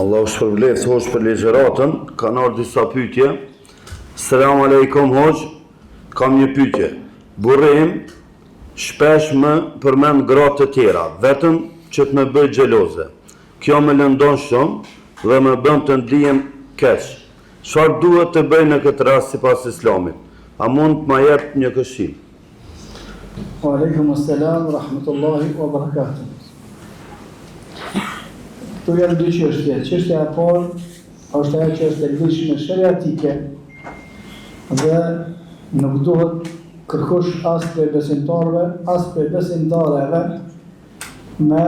Allahu shpërblet, hoq për legjeratën, kanë ardhur disa pyetje. Selam aleikum hoq, kam një pyetje. Burrim shpesh më përmend gratë të tjera, vetëm që të më bëj xheloze. Kjo më lëndon shumë dhe më bën të ndihem keq. Çfarë duhet të bëj në këtë rast sipas Islamit? A mund të më jep një këshill? Wa aleikum assalam wa rahmatullahi wa barakatuh. Këtu janë dy çështje. Çështja e parë është ajo që është e lidhshme shariatike dhe nuk duhet kërkosh as për besimtarëve, as për besimtareve me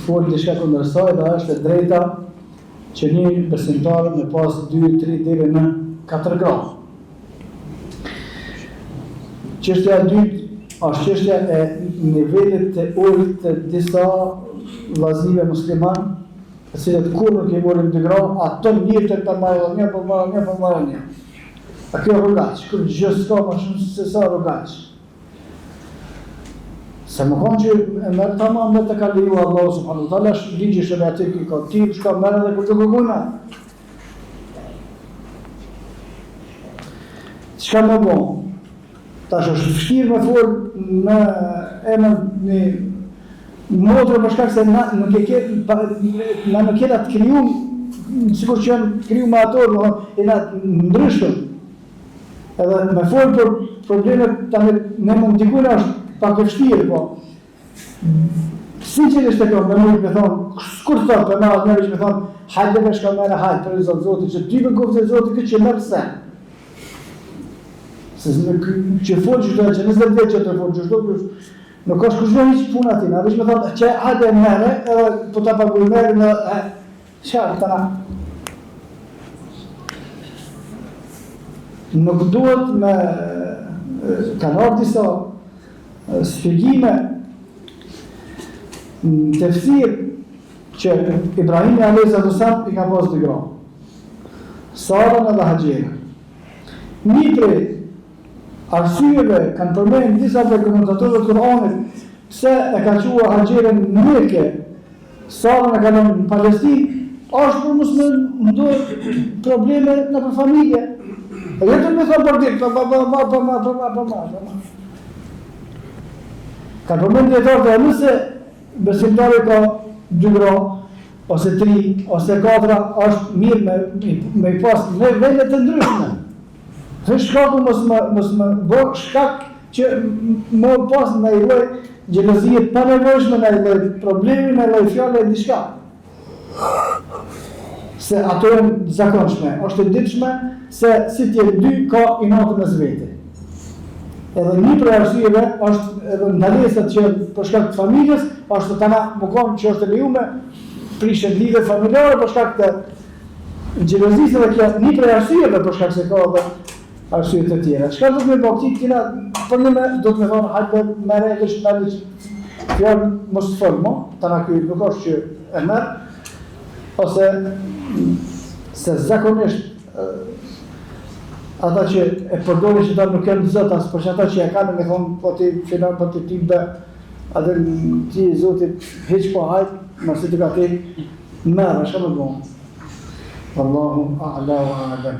fol diçka kundër saj, dhe është e drejta që një besimtar me pas 2, 3 deri në 4 gra. Çështja e dytë është çështja e nivelit të ulët të disa vllaznive musliman, të cilët kur nuk i volin 2 gra, ato njërë të marrë një. A kjo rrugaq, kur gjë s'ka më shumë se sa rrugaq. Se më konë që e mërë tamam me të ka leju Allah subhanahu wa taala, është ligji shariatik i ka ti, shka mërë dhe kur të kërkuna. Çka më bon? Tash është vështirë me folë në emën një motrë për shkak se na nuk kena të kriju, sikur që janë kriju me ato, e na ndryshëm. Edhe me folë për problemet tani ne mund dikujna është pak e vështirë, po. Sinqerisht e kam, me thonë, kur thot për marrë njëri që me thonë, hajde me shka mere, hajde për Zotit, që ty me koftë e Zotit këtë që mërë sen. Se që folë që 20 vjetë që të folë që nuk është kushme një që puna tina, vish me thonë, që hajde mere, edhe po ta paguj mere në qarë të na. Nuk duhet me kanë ardhur disa sfigime në tefsir që Ibrahimi a.s. i ka pas 2 gra, Sarën edhe Haxherën. Një prej arsyeve kanë përmendur disa prej komentatorëve të Kuranit pse e ka quajtur Haxherën në Mekë, Sarën e ka lënë në Palestinë, është për mos më ndodh probleme në familje. E jetën me thonë për ditë, ka përmend dietarët e nëse besimtari ka 2 gra, ose 3, ose 4, është mirë me i pas në vende të ndryshme. Dhe shkaku mos më bë shkak që më pas në i loj gjelozie pa nevojshme, në i loj problemi, në i loj fjallë e diçka. Se ato e në zakonshme, është e ditshme se si tjetë 2 ka i natën e zvete. Edhe një për arsyeve është edhe ndalesat që për shkak të familjes, është të na më konë që është e lejume prishet lidhe familjare për shkak të gjelozisë, dhe kjo një për arsyeve për shkak se ka dhe arsyet të tjera. Shka do të me bëktit kina, për një me do të me thonë hajtë mere e kështë mere që fjallë mos të folë mo, të na kjo nuk është që e merë, ose se zakonisht ata që e përdori që ta nuk janë zot, as për që ata që e kanë me thonë po ti filan, po ti be, atë ti zotit heq po hajt, mësi të ka ti merë, shka me bon. Allahu a'la wa a'lam.